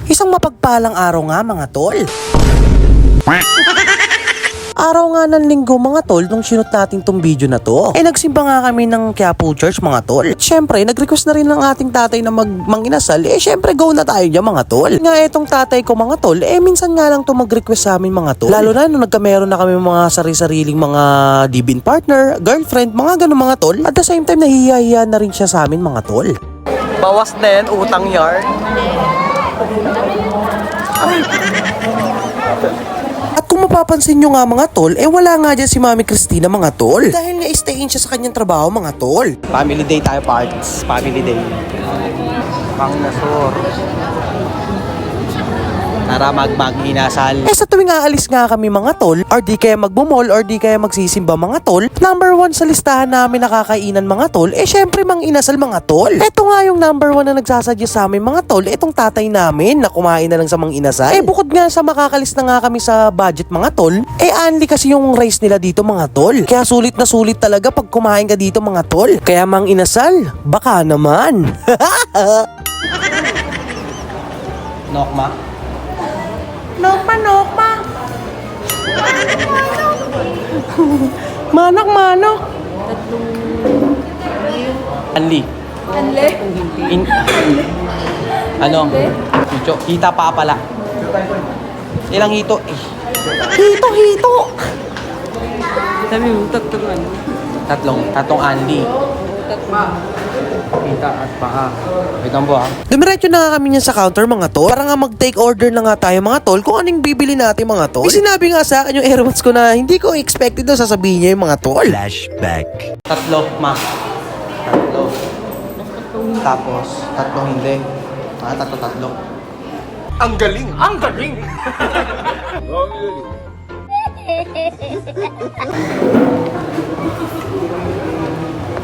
Isang mapagpalang araw nga mga tol. Araw nga ng linggo mga tol nung sinut natin tong video na to. Nagsimba nga kami ng Quiapo Church mga tol. Siyempre, nag-request na rin ng ating tatay na manginasal. Siyempre, go na tayo dyan mga tol. Nga etong tatay ko mga tol, minsan nga lang to mag-request sa amin mga tol. Lalo na nung nagkameron na kami mga sari-sariling mga live-in partner, girlfriend, mga ganun mga tol. At the same time, nahihiya na rin siya sa amin mga tol. Bawas na yan, utang yard. At kung mapapansin nyo nga mga tol, wala nga dyan si Mami Cristina mga tol. Dahil nga stay in siya sa kanyang trabaho mga tol. Family day tayo parts. Family day. Pangnasor. Tara mag-inasal. Sa tuwing aalis nga kami mga tol, or di kaya magmumol, or di kaya magsisimba mga tol, number 1 sa listahan namin nakakainan mga tol, syempre mang-inasal mga tol. Eto nga yung number 1 na nagsasadya sa amin mga tol, itong tatay namin na kumain na lang sa mang-inasal. Bukod nga sa makakalis na nga kami sa budget mga tol, only kasi yung rice nila dito mga tol. Kaya sulit na sulit talaga pag kumain ka dito mga tol. Kaya mang-inasal, baka naman. Nokma? Nokma. Manok. Anli. Ano? Hita pa pala. Ilang hito? Hito. Sabi mo, Tatlong anli. Kita at paa. Wait lang po ha. Dumiretso na nga kami niyan sa counter mga tol. Para nga mag-take order na nga tayo mga tol kung anong bibili natin mga tol. Sinabi nga sa akin yung airpods ko na hindi ko expected daw sasabihin niya yung mga tol. Flashback. Tatlo, ma. Tatlo. Tapos, tatlo hindi. Tatlo. Ang galing!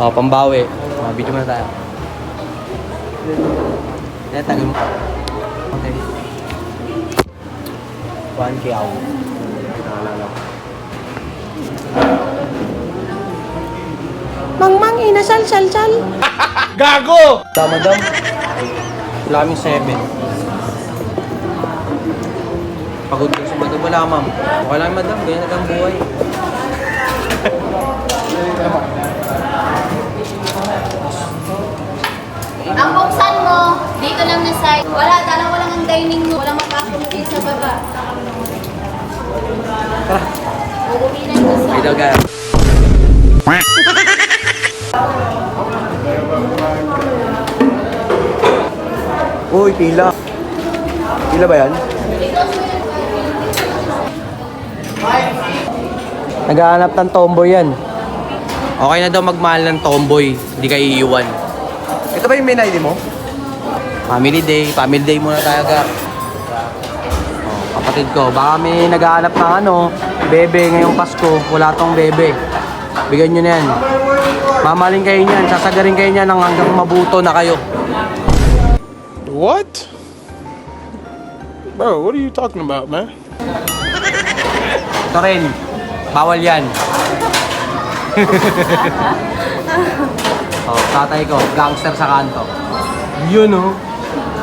Pambawi. Video muna tayo. Tagay mo. Okay. 1 kiaw. Mang, inasal, sal. Gago! Madam. Wala kaming 7. Pagod ko sa madam. Wala, ma'am. Wala, madam. Ganyan na ang buhay. Ang buksan mo, dito lang na side. Dalawa lang ang dining mo. Walang makakulit sa baba. Uuminan ko sa... Video guys. Uy, pila. Pila ba yan? Naghahanap ng tomboy yan. Okay na daw magmahal ng tomboy. Hindi ka iiwan. Ito ba yung main ID mo? Family day muna tayo ka. Kapatid ko, baka may naghahanap ng bebe ngayong Pasko. Wala tong bebe. Bigyan nyo na yan. Mamaling kayo niyan, sasagarin kayo niyan hanggang mabuto na kayo. What? Bro, what are you talking about, man? Ito rin, bawal yan. Tatay ko, gangster sa kanto. Yun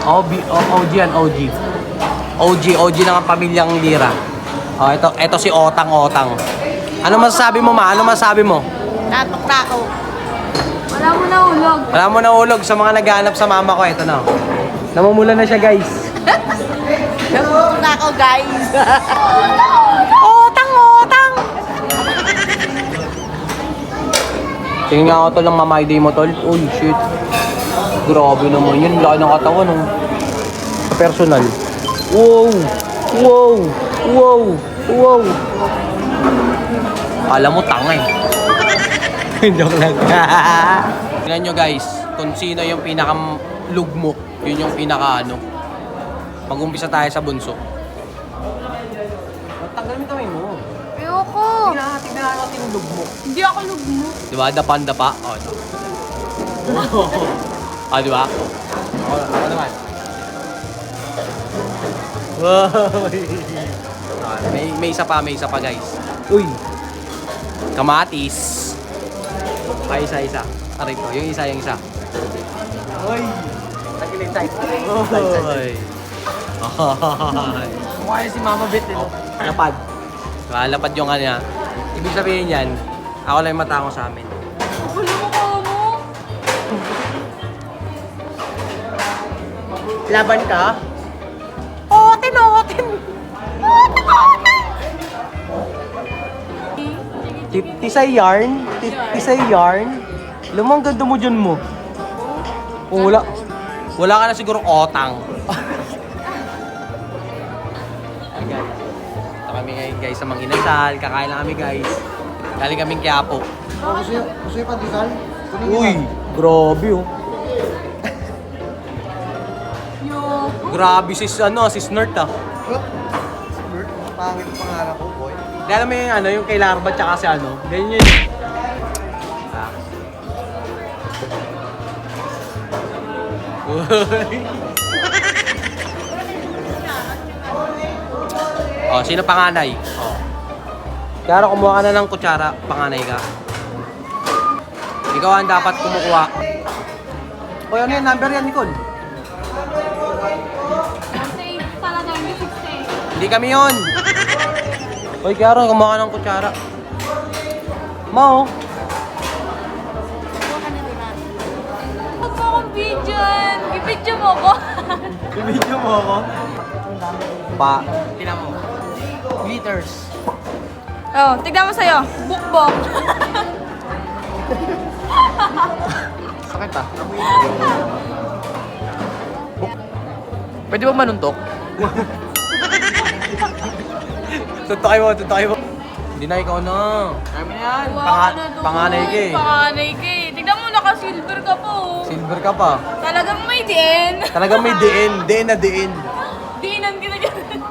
OG yan, OG ng pamilyang Lira. Ito si Otang. Ano masasabi mo ma? Ano masasabi mo? Tatok na ako. Wala mo na ulog sa mga naghahanap sa mama ko. Ito na. Namumula na siya guys. Tatok na ako, guys. Otang! Tingin nga ako to lang mamay day mo tol. Uy, shit. Grabe naman yun. Laki ng katawan, personal. Wow. Alam mo, tanga Joke lang. Tingnan nyo guys, kung sino yung pinaka-lugmok. Yun yung pinaka-ano. Mag-umpisa tayo sa bunso. Tanggal mo kamay mo. Ayoko. Tignan natin yung lugmok. Hindi ako lugmo. Diba? Dapan-dapa. Ito. Diba? Ako naman. Wow. May isa pa guys. Uy. Kamatis. Isa. Aray ko, yung isa. Uy. Tagilid tayo. Uy. Mukha si Mama Bet eh. Lapad. Lapad yung kanya. Ibig sabihin yan, ako lang yung matango sa amin. Wala mo ka mo. Laban ka? Otin, otin! Otin, otin! Tisay yarn? Tisay yarn? Alam mo, ang ganda mo dyan mo. Kung wala ka na siguro otang. Ayan. Ito kami ngayon guys sa Mang Inasal. Kakain lang kami guys. Galing kaming Quiapo. Gusto yung pandesal? Uy, grabe oh. Grabe si Snert ah. Pangit ang pangalan ko, boy. Di alam mo yung yung kay Larva tsaka si ganyan yun. Ah. Oh, sino panganay? Oh. Kaya kumuha ka na ng kutsara, panganay ka. Ikaw ang dapat kumukuha. O ano yung number yan, Nicole? Talaga, hindi 60. Hindi kami yun. Hoy, Kiara, kumuha ka ng kutsara. Mo. Huwag mo akong bidyan. I-video mo ko. Ibigyo mo ako. Pa. Tingnan mo. Glitters. Oh, tignan mo sa'yo. Bukbok. Sakit ah. Pwede ba manuntok? Tutakay mo. Hindi na, ikaw na. Kaya mo yan. Panganay ka eh. Panganay ka eh. Tignan mo, naka-silver ka po. Silver ka pa. Talagang may DN. Talagang may diin. Diin na diin. Diinan kita dyan.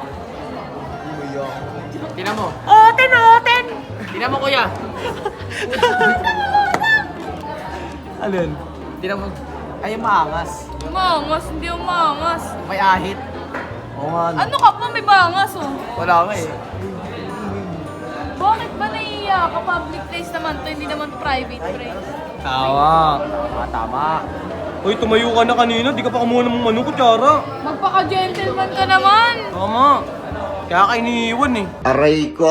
Tingnan mo. Oten, oten. Tingnan mo kuya. Alin? Tingnan mo. Ay, maangas. Umangas, hindi umangas. May ahit. Oo nga. Ano ka pa, may bangas oh. Wala nga eh. Bakit ba naiiya ka? Public place naman to, hindi naman private place. Tawa. Tama. Uy, tumayo ka na kanina. Di ka pa kumuha ng kutsara. Magpaka-gentleman ka naman. Tama. Kaya ka iniiwan eh. Aray ko.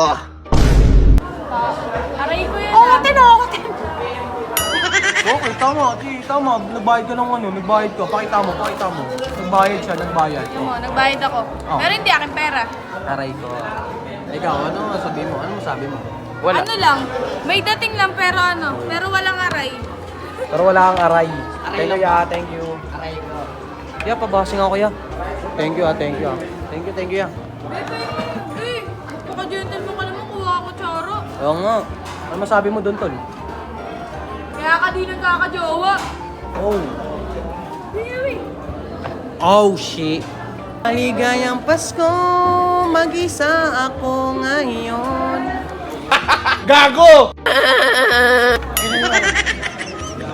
Aray ko yan. Oten, oten. Okay, tama. Tama. Nagbayad ka ng nagbayad ka. Pakita mo. Nagbayad siya, nagbayad. Mo, nagbayad ako. Oh. Pero hindi akin pera. Aray ko. Ikaw, ano masabi mo? Ano masabi mo? Wala. Ano lang, may dating lang pero walang aray. Pero wala kang aray. Thank you, ya. Thank you. Aray ko. Ya, pabasing ako, ya. Thank you, Thank you, Thank you, ya. Magpaka-gentleman ka naman, kuha ako tsara. Oo nga. Ano masabi mo doon, Tol? Kaya ka di nagkakajowa. Oh. Really? Oh, shit. Maligayang Pasko, mag-isa ako ngayon. Gago!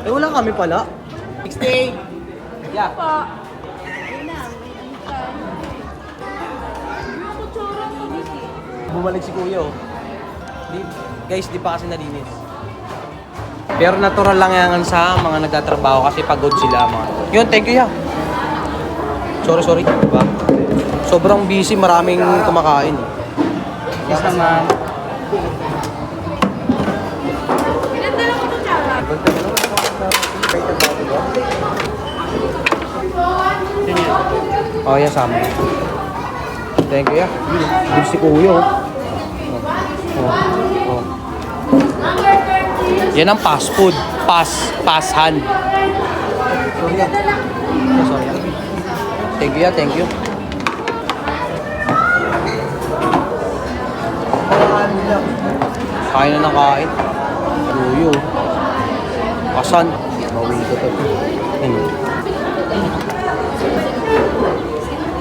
Wala kami pala. 68. Yeah. Pa. Ayun na, may ano tayo. Yung kutsara mo. Bumalik si Kuya, oh. Guys, di pa kasi nalinis. Pero natural lang yan sa mga nagtatrabaho kasi pagod sila. Yun, thank you, ya. Sorry. Diba? Sobrang busy, maraming kumakain. Yes naman. Pinadala mo kutsara. Oh, yeah, sama. Thank you, ya. Busy si Kuya, oh. Oh. Yan ang fast food. Pass-hand. Sorry. Thank you. Kain na ng kain. Tuyo. Pasan. Mawin ko to.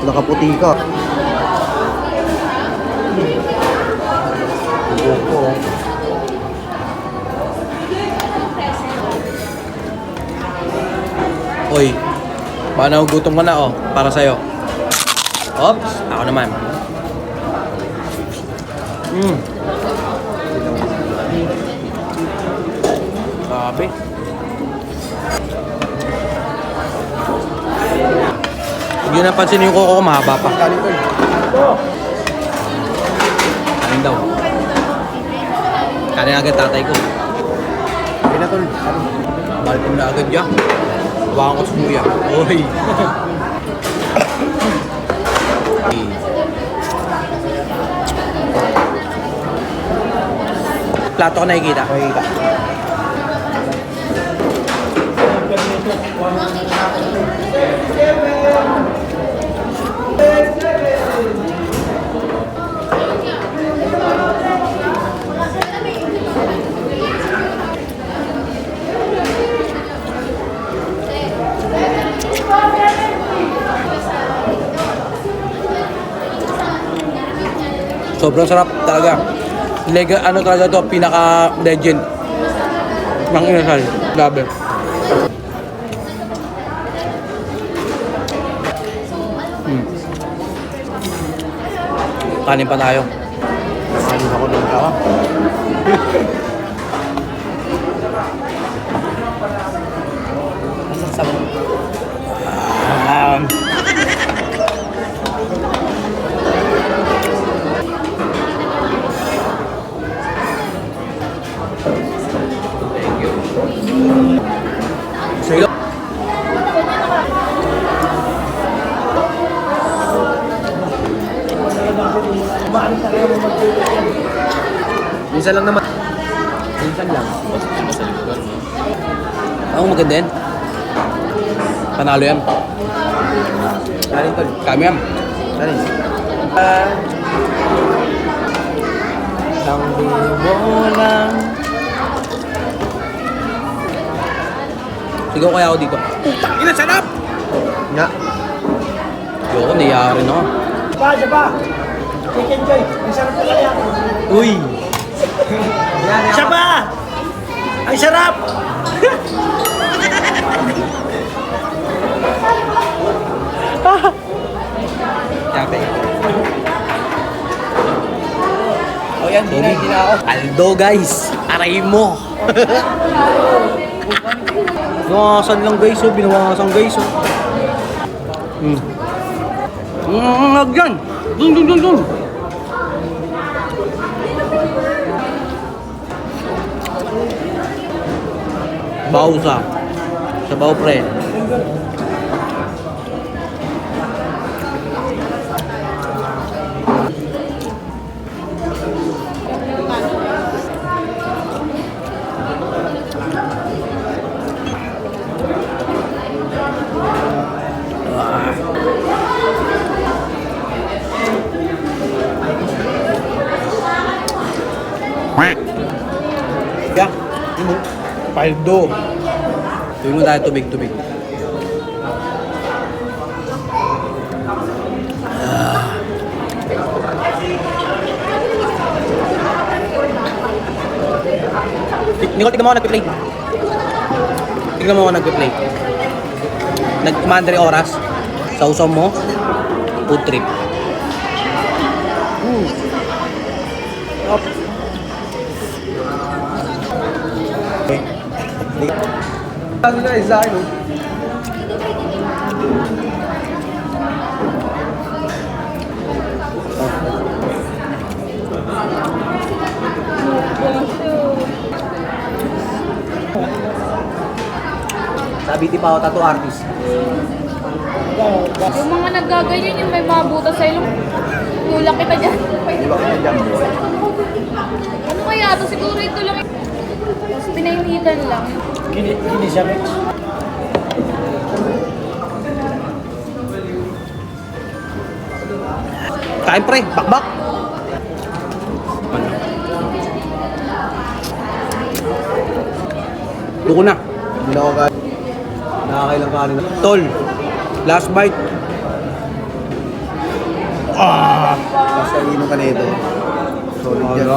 Nakaputi ka. Oy, paano gutom ka na, oh, para sa'yo. Oops, ako naman. Grabe. Sige, Hindi napansin yung kuko ko, mahaba pa. Kanin daw. Kanin agad tatay ko. Hindi na tol. Balik na agad yan. Hawakan ko sa kuya. Oy. Plato ko nakikita. Makikita. Sobrang sarap talaga. Ano talaga to, pinaka legend ng inasal. Grabe. Kanin pa tayo. Kanin ako ng kawa. Sige. Minsan lang naman. Minsan lang. Ang maganda yan. Panalo yan. Kanin tol. Kami yan. Kanin. Lang mo lang. Sigaw kaya ako dito. Ina, sarap! Nga. Yoko, naiya rin ako. Siya pa! Chicken Joy, ang sarap na kaya. Uy! Siya pa! Ang sarap! Yape. O yan, di na ako. Aldo guys, aray mo. Binawasan lang guys, oh. Binawasan guys, oh. Agyan. Dun. Bausa. Sabaw pre. Yeah. Paldo. Tuwing mo tayo tubig. Nicole, tignan mo ako nagpe-play. Tignan mo ako nagpe-play. Nag-commander oras. Sausaw mo. Food trip. Ano na isa akin, oh. Sabi ti pa ako tattoo artist. Yung mga naggaganyan yung may mga butas sa ilong. Tulak kita dyan. Di ba kita dyan, boy? Ano kaya to? Siguro ito lang. Tapos pinainitan lang. Gini siya, Rex. Kain pre, bakbak. Duko na. Hindi na ako kain. Nakakailang kanin na. Tol, last bite. Basta inom ka nito. Solid yan.